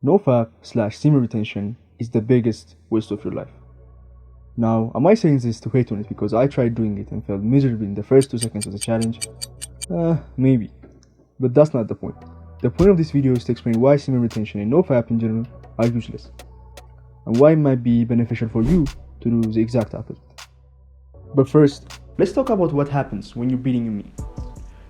NoFap/semen retention is the biggest waste of your life. Now, am I saying this to hate on it because I tried doing it and failed miserably in the first 2 seconds of the challenge? Maybe. But that's not the point. The point of this video is to explain why semen retention and NoFap in general are useless, and why it might be beneficial for you to do the exact opposite. But first, let's talk about what happens when you're beating your meat.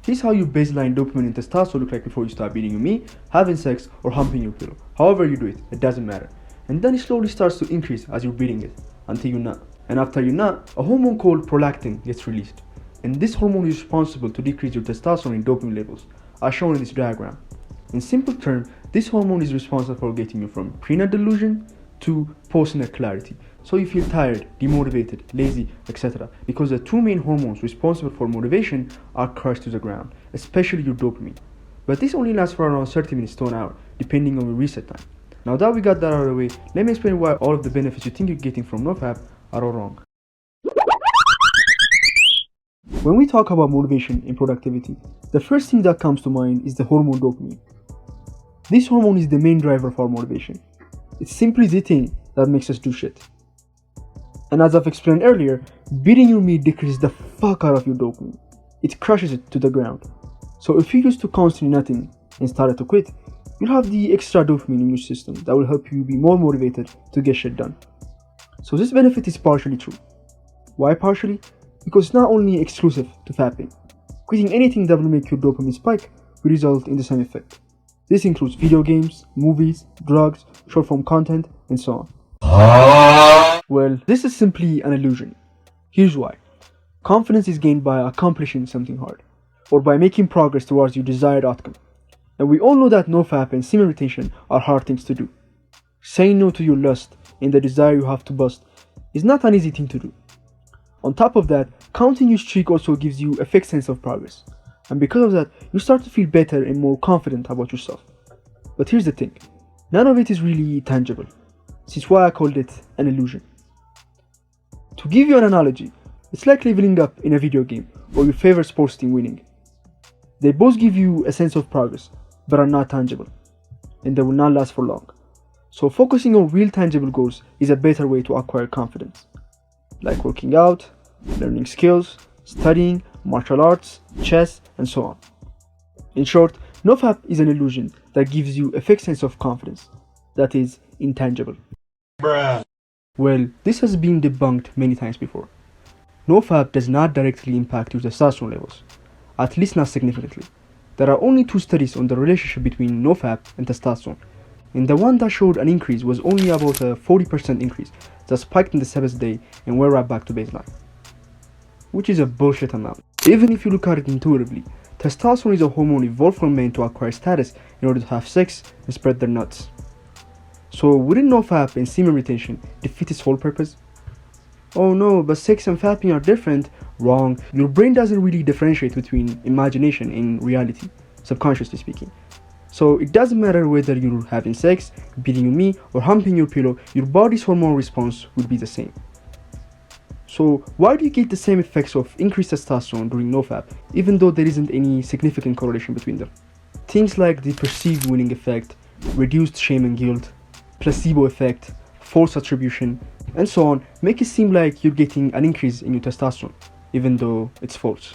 Here's how your baseline dopamine and testosterone look like before you start beating your meat, having sex, or humping your pillow. However you do it, it doesn't matter. And then it slowly starts to increase as you're beating it, until you nut. And after you nut, a hormone called prolactin gets released. And this hormone is responsible to decrease your testosterone and dopamine levels, as shown in this diagram. In simple terms, this hormone is responsible for getting you from pre-nut delusion to post-nut clarity. So you feel tired, demotivated, lazy, etc. because the two main hormones responsible for motivation are crushed to the ground, especially your dopamine. But this only lasts for around 30 minutes to an hour, depending on your reset time. Now that we got that out of the way, let me explain why all of the benefits you think you're getting from NoFap are all wrong. When we talk about motivation and productivity, the first thing that comes to mind is the hormone dopamine. This hormone is the main driver for our motivation. It's simply the thing that makes us do shit. And as I've explained earlier, beating your meat decreases the fuck out of your dopamine. It crushes it to the ground. So if you used to constantly nutting and started to quit, you'll have the extra dopamine in your system that will help you be more motivated to get shit done. So this benefit is partially true. Why partially? Because it's not only exclusive to fapping. Quitting anything that will make your dopamine spike will result in the same effect. This includes video games, movies, drugs, short form content, and so on. Well, this is simply an illusion. Here's why. Confidence is gained by accomplishing something hard, or by making progress towards your desired outcome. And we all know that NoFap and semen retention are hard things to do. Saying no to your lust and the desire you have to bust is not an easy thing to do. On top of that, counting your streak also gives you a fake sense of progress. And because of that, you start to feel better and more confident about yourself. But here's the thing, none of it is really tangible. This is why I called it an illusion. To give you an analogy, it's like leveling up in a video game or your favorite sports team winning. They both give you a sense of progress, but are not tangible, and they will not last for long. So focusing on real tangible goals is a better way to acquire confidence, like working out, learning skills, studying, martial arts, chess, and so on. In short, NoFap is an illusion that gives you a fake sense of confidence that is intangible. Bruh. Well, this has been debunked many times before. NoFap does not directly impact your testosterone levels, at least not significantly. There are only 2 studies on the relationship between NoFap and testosterone, and the one that showed an increase was only about a 40% increase that spiked in the 7th day and went right back to baseline, which is a bullshit amount. Even if you look at it intuitively, testosterone is a hormone evolved from men to acquire status in order to have sex and spread their nuts. So wouldn't NoFap and semen retention defeat its whole purpose? Oh no, but sex and fapping are different. Wrong. Your brain doesn't really differentiate between imagination and reality, subconsciously speaking. So it doesn't matter whether you're having sex, beating your meat, or humping your pillow, your body's hormone response will be the same. So why do you get the same effects of increased testosterone during NoFap, even though there isn't any significant correlation between them? Things like the perceived winning effect, reduced shame and guilt, placebo effect, false attribution, and so on make it seem like you're getting an increase in your testosterone, even though it's false.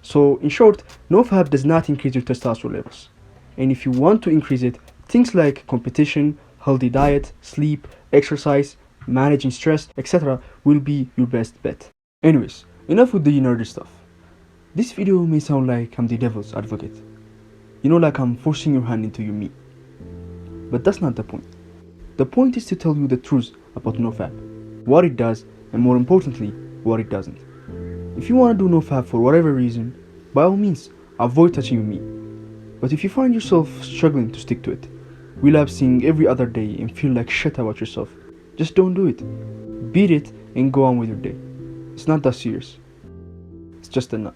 So in short, NoFap does not increase your testosterone levels. And if you want to increase it, things like competition, healthy diet, sleep, exercise, managing stress, etc. will be your best bet. Anyways, enough with the nerdy stuff. This video may sound like I'm the devil's advocate. You know, like I'm forcing your hand into your meat. But that's not the point. The point is to tell you the truth about NoFap, what it does, and more importantly, what it doesn't. If you want to do NoFap for whatever reason, by all means, avoid touching your meat. But if you find yourself struggling to stick to it, relapsing every other day and feel like shit about yourself, just don't do it. Beat it and go on with your day. It's not that serious. It's just a nut.